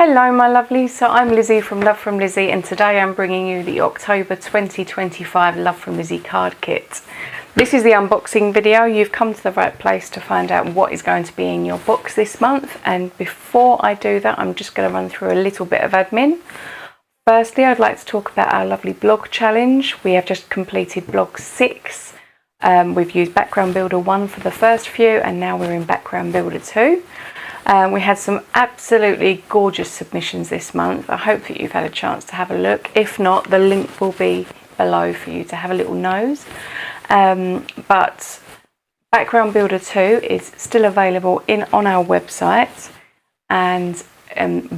Hello my lovelies, so I'm Lizzie from Love from Lizzie, and today I'm bringing you the October 2025 Love from Lizzie card kit. This is the unboxing video. You've come to the right place to find out what is going to be in your box this month, and before I do that I'm just going to run through a little bit of admin. Firstly, I'd like to talk about our lovely blog challenge. We have just completed blog 6. We've used Background Builder 1 for the first few, and now we're in Background Builder 2. We had some absolutely gorgeous submissions this month. I hope that you've had a chance to have a look. If not, the link will be below for you to have a little nose. But Background Builder 2 is still available on our website, and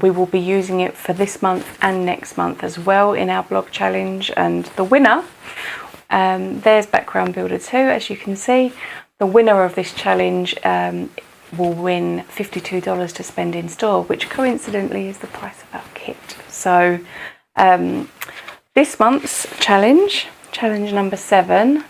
we will be using it for this month and next month as well in our blog challenge. And the winner, there's Background Builder 2, as you can see. The winner of this challenge will win $52 to spend in store, which coincidentally is the price of our kit. So this month's challenge number 7,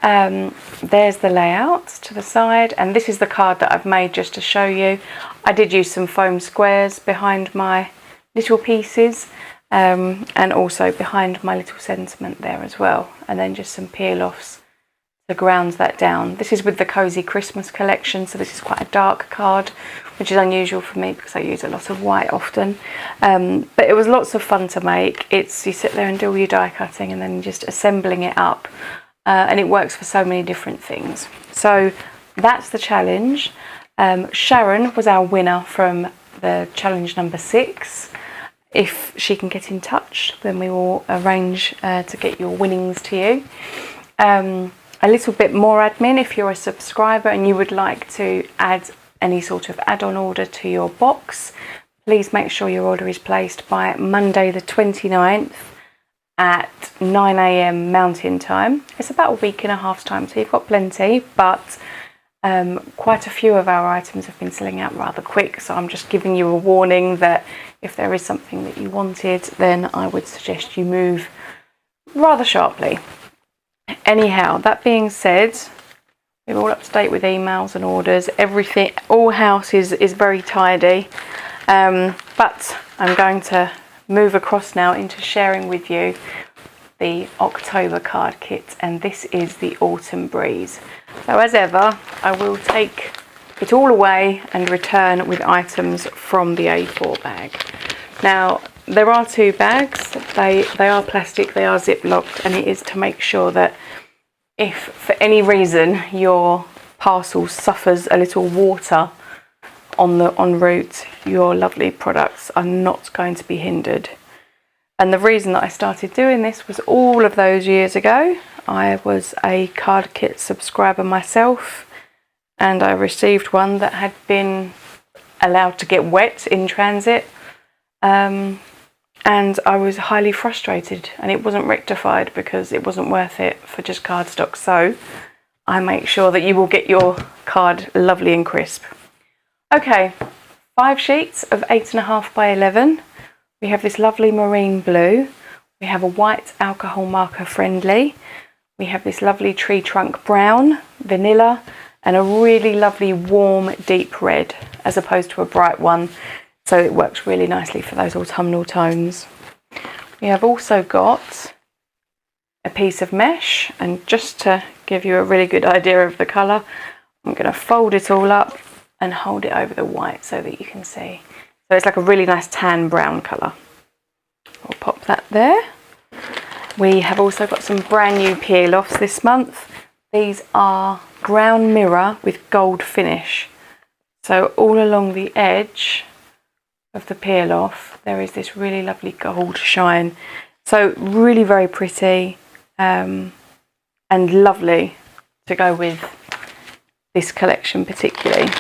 there's the layout to the side, and this is the card that I've made just to show you. I did use some foam squares behind my little pieces, and also behind my little sentiment there as well, and then just some peel offs to ground that down. This is with the Cozy Christmas collection, so this is quite a dark card, which is unusual for me because I use a lot of white often. But it was lots of fun to make. You sit there and do all your die cutting and then just assembling it up, and it works for so many different things. So that's the challenge. Sharon was our winner from the challenge number 6. If she can get in touch, then we will arrange to get your winnings to you. A little bit more admin: if you're a subscriber and you would like to add any sort of add-on order to your box, please make sure your order is placed by Monday the 29th at 9 AM Mountain Time. It's about a week and a half's time, so you've got plenty, but quite a few of our items have been selling out rather quick, so I'm just giving you a warning that if there is something that you wanted, then I would suggest you move rather sharply. Anyhow, that being said, we're all up to date with emails and orders. Everything, all house is very tidy. But I'm going to move across now into sharing with you the October card kit, and this is the Autumn Breeze. So as ever, I will take it all away and return with items from the A4 bag. Now, there are 2 bags. They are plastic, they are ziplocked, and it is to make sure that if for any reason your parcel suffers a little water en route, your lovely products are not going to be hindered. And the reason that I started doing this was all of those years ago. I was a card kit subscriber myself, and I received one that had been allowed to get wet in transit. And I was highly frustrated, and it wasn't rectified because it wasn't worth it for just cardstock. So I make sure that you will get your card lovely and crisp. Okay, 5 sheets of 8.5 by 11. We have this lovely marine blue. We have a white alcohol marker friendly. We have this lovely tree trunk brown, vanilla, and a really lovely warm deep red as opposed to a bright one. So it works really nicely for those autumnal tones. We have also got a piece of mesh, and just to give you a really good idea of the colour, I'm going to fold it all up and hold it over the white so that you can see. So it's like a really nice tan brown colour. I'll pop that there. We have also got some brand new peel offs this month. These are brown mirror with gold finish. So all along the edge of the peel off there is this really lovely gold shine, so really very pretty, and lovely to go with this collection particularly.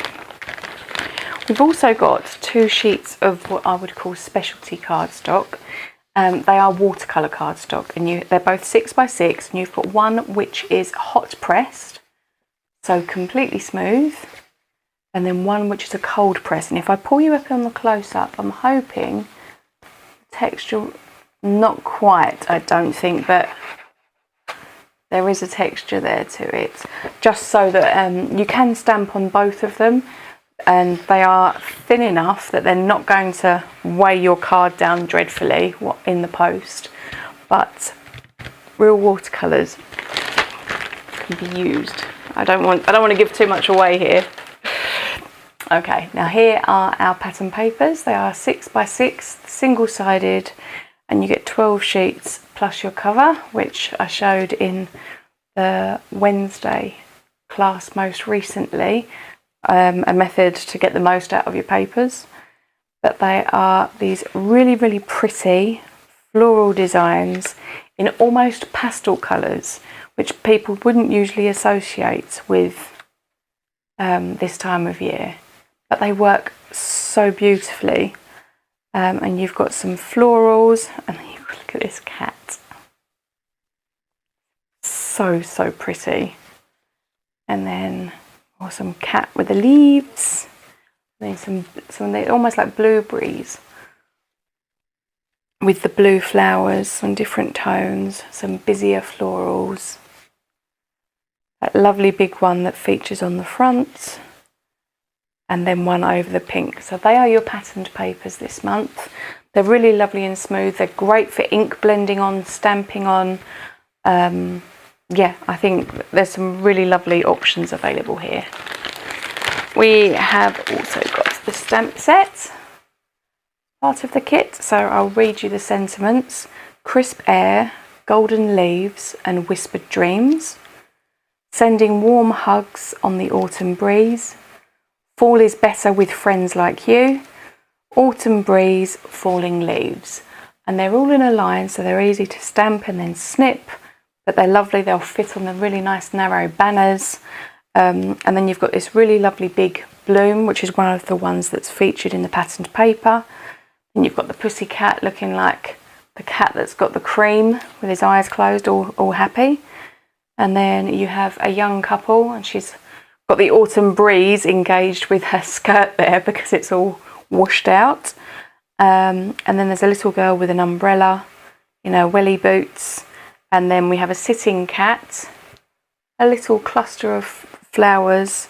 We've also got 2 sheets of what I would call specialty cardstock. They are watercolor cardstock, and they're both 6 by 6, and you've got one which is hot pressed, so completely smooth, and then one which is a cold press. And if I pull you up on the close-up, I'm hoping texture, not quite, I don't think, but there is a texture there to it, just so that you can stamp on both of them. and they are thin enough that they're not going to weigh your card down dreadfully in the post, but real watercolors can be used. I don't want to give too much away here. Okay, now here are our pattern papers. They are 6x6, single-sided, and you get 12 sheets plus your cover, which I showed in the Wednesday class most recently, a method to get the most out of your papers. But they are these really, really pretty floral designs in almost pastel colours, which people wouldn't usually associate with this time of year. But they work so beautifully. And you've got some florals, and then you look at this cat. So pretty. And then some cat with the leaves. And then some almost like blueberries with the blue flowers, some different tones, some busier florals. That lovely big one that features on the front, and then one over the pink. So they are your patterned papers this month. They're really lovely and smooth. They're great for ink blending on, stamping on. Yeah, I think there's some really lovely options available here. We have also got the stamp set, part of the kit. So I'll read you the sentiments. Crisp air, golden leaves and whispered dreams. Sending warm hugs on the autumn breeze. Fall is better with friends like you. Autumn breeze, falling leaves. And they're all in a line, so they're easy to stamp and then snip, but they're lovely. They'll fit on the really nice narrow banners. And then you've got this really lovely big bloom, which is one of the ones that's featured in the patterned paper. And you've got the pussy cat looking like the cat that's got the cream with his eyes closed, all happy. And then you have a young couple, and she's got the autumn breeze engaged with her skirt there because it's all washed out. And then there's a little girl with an umbrella in her welly boots. And then we have a sitting cat, a little cluster of flowers,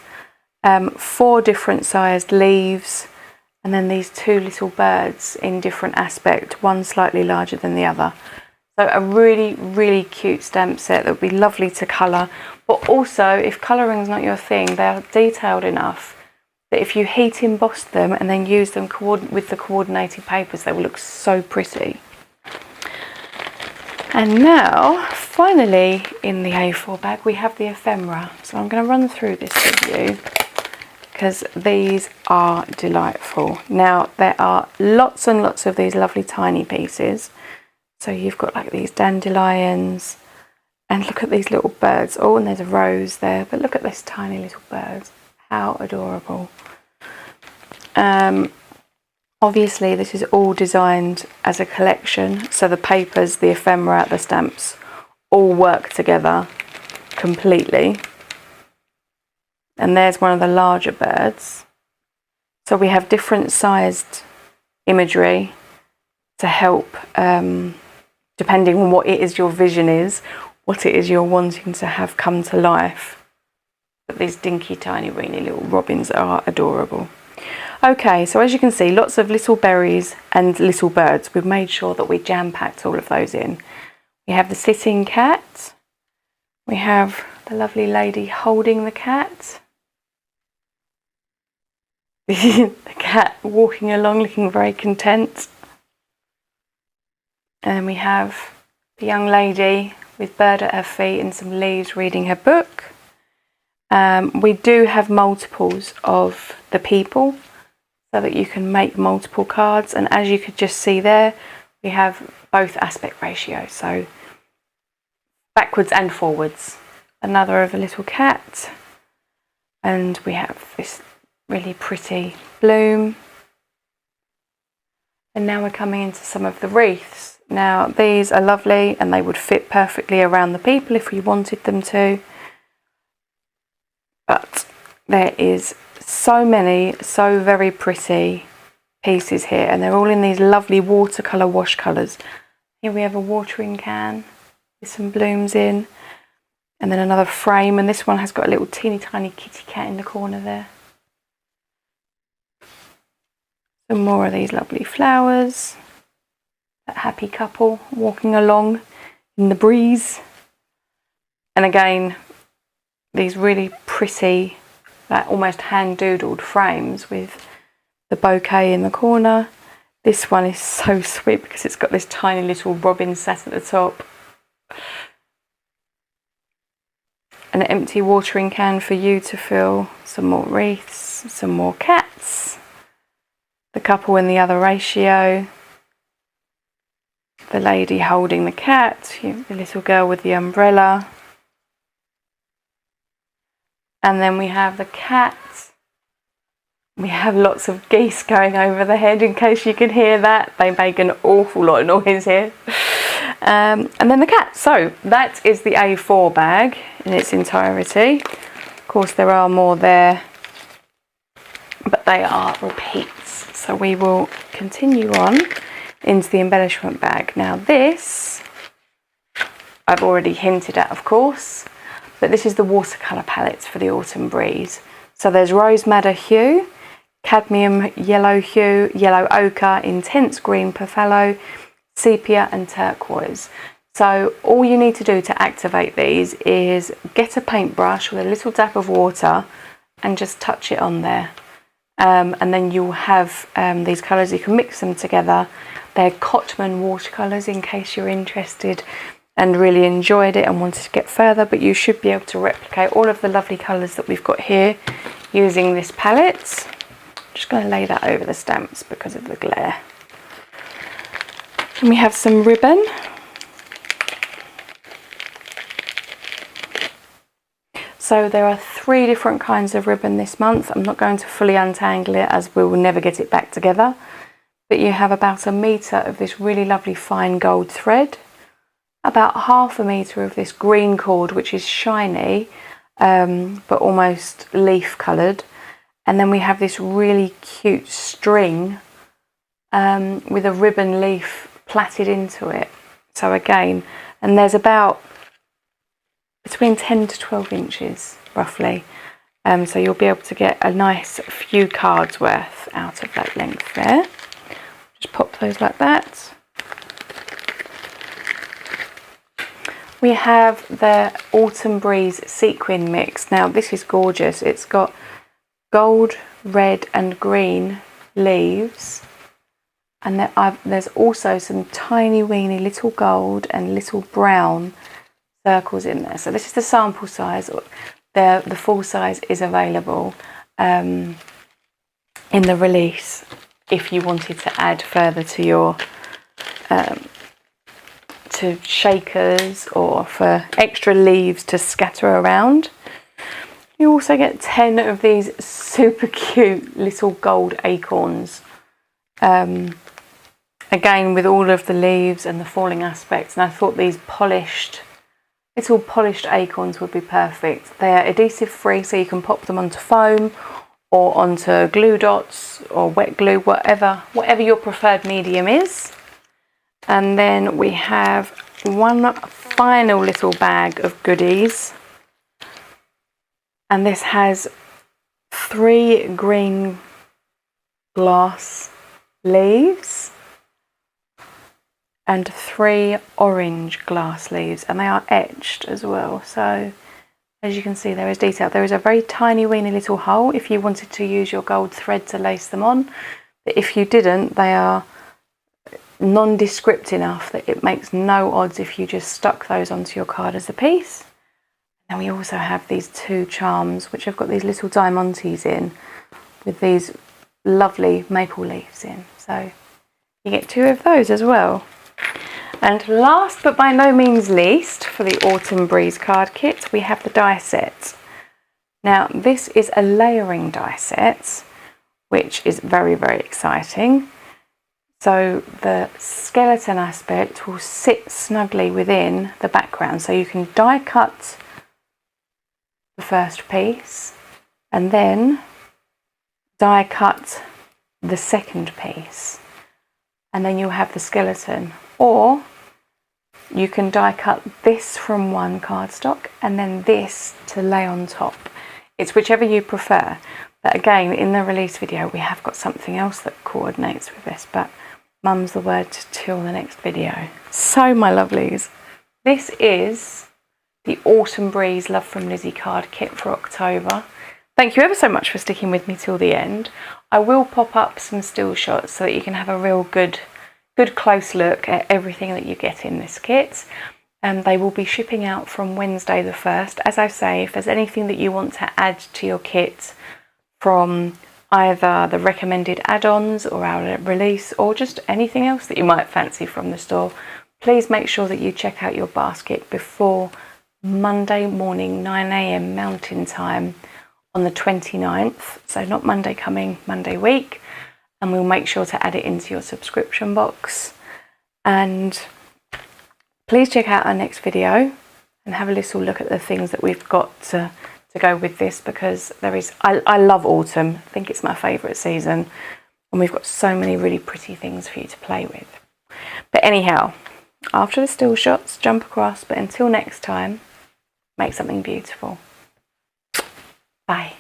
4 different sized leaves, and then these 2 little birds in different aspect, one slightly larger than the other. So a really, really cute stamp set that would be lovely to colour. But also, if colouring is not your thing, they are detailed enough that if you heat emboss them and then use them with the coordinated papers, they will look so pretty. And now, finally, in the A4 bag, we have the ephemera. So I'm going to run through this with you because these are delightful. Now, there are lots and lots of these lovely tiny pieces. So you've got like these dandelions, and look at these little birds. Oh, and there's a rose there, but look at this tiny little bird. How adorable. Obviously this is all designed as a collection, so the papers, the ephemera, the stamps all work together completely. And there's one of the larger birds. So we have different sized imagery to help, depending on what it is your vision is, what it is you're wanting to have come to life. But these dinky, tiny, weeny little robins are adorable. Okay, so as you can see, lots of little berries and little birds. We've made sure that we jam-packed all of those in. We have the sitting cat. We have the lovely lady holding the cat. The cat walking along looking very content. And then we have the young lady with bird at her feet and some leaves reading her book. We do have multiples of the people so that you can make multiple cards, and as you could just see there, we have both aspect ratios, so backwards and forwards. Another of a little cat, and we have this really pretty bloom. And now we're coming into some of the wreaths. Now these are lovely and they would fit perfectly around the people if we wanted them to. But there is so many, so very pretty pieces here, and they're all in these lovely watercolour wash colours. Here we have a watering can with some blooms in, and then another frame, and this one has got a little teeny tiny kitty cat in the corner there. Some more of these lovely flowers. That happy couple walking along in the breeze. And again, these really pretty, like almost hand doodled frames with the bouquet in the corner. This one is so sweet because it's got this tiny little robin sat at the top. An empty watering can for you to fill. Some more wreaths, some more cats. The couple in the other ratio. The lady holding the cat, the little girl with the umbrella. And then we have the cat. We have lots of geese going over the head, in case you can hear that. They make an awful lot of noise here. And then the cat. So that is the A4 bag in its entirety. Of course, there are more there, but they are repeats. So we will continue on into the embellishment bag. Now this, I've already hinted at, of course, but this is the watercolor palettes for the Autumn Breeze. So there's Rose Madder Hue, Cadmium Yellow Hue, Yellow Ochre, Intense Green Perfallo, Sepia and Turquoise. So all you need to do to activate these is get a paintbrush with a little dab of water and just touch it on there. And then you'll have these colours. You can mix them together. They're Cotman watercolours, in case you're interested and really enjoyed it and wanted to get further, but you should be able to replicate all of the lovely colours that we've got here using this palette. I'm just going to lay that over the stamps because of the glare. And we have some ribbon. So there are 3 different kinds of ribbon this month. I'm not going to fully untangle it as we will never get it back together. But you have about 1 metre of this really lovely fine gold thread, about 1/2 metre of this green cord, which is shiny, but almost leaf coloured. And then we have this really cute string with a ribbon leaf plaited into it. So again, and there's about between 10 to 12 inches roughly. So you'll be able to get a nice few cards worth out of that length there. Just pop those like that. We have the Autumn Breeze Sequin Mix. Now this is gorgeous. It's got gold, red and green leaves. And there's also some tiny weeny little gold and little brown circles in there. So this is the sample size. The full size is available in the release if you wanted to add further to your to shakers or for extra leaves to scatter around. You also get 10 of these super cute little gold acorns. Again, with all of the leaves and the falling aspects, and I thought these little polished acorns would be perfect. They are adhesive free, so you can pop them onto foam or onto glue dots or wet glue, whatever your preferred medium is. And then we have one final little bag of goodies, and this has 3 green glass leaves and 3 orange glass leaves, and they are etched as well. So as you can see, there is detail. There is a very tiny weeny little hole if you wanted to use your gold thread to lace them on, but if you didn't, they are nondescript enough that it makes no odds if you just stuck those onto your card as a piece. And we also have these 2 charms which have got these little diamantes in with these lovely maple leaves in, so you get 2 of those as well. And last but by no means least, for the Autumn Breeze card kit, we have the die set. Now this is a layering die set, which is very, very exciting. So the skeleton aspect will sit snugly within the background, so you can die cut the first piece and then die cut the second piece, and then you'll have the skeleton. Or you can die cut this from one cardstock and then this to lay on top. It's whichever you prefer. But again, in the release video, we have got something else that coordinates with this, but mum's the word till the next video. So, my lovelies, this is the Autumn Breeze Love from Lizi card kit for October. Thank you ever so much for sticking with me till the end. I will pop up some still shots so that you can have a real good close look at everything that you get in this kit. They will be shipping out from Wednesday the 1st. As I say, if there's anything that you want to add to your kit from either the recommended add-ons or our release, or just anything else that you might fancy from the store, please make sure that you check out your basket before Monday morning 9 AM Mountain Time on the 29th, so not Monday coming, Monday week, and we'll make sure to add it into your subscription box. And please check out our next video and have a little look at the things that we've got to go with this, because there is, I love autumn. I think it's my favourite season, and we've got so many really pretty things for you to play with. But anyhow, after the still shots, jump across, but until next time, make something beautiful. Bye.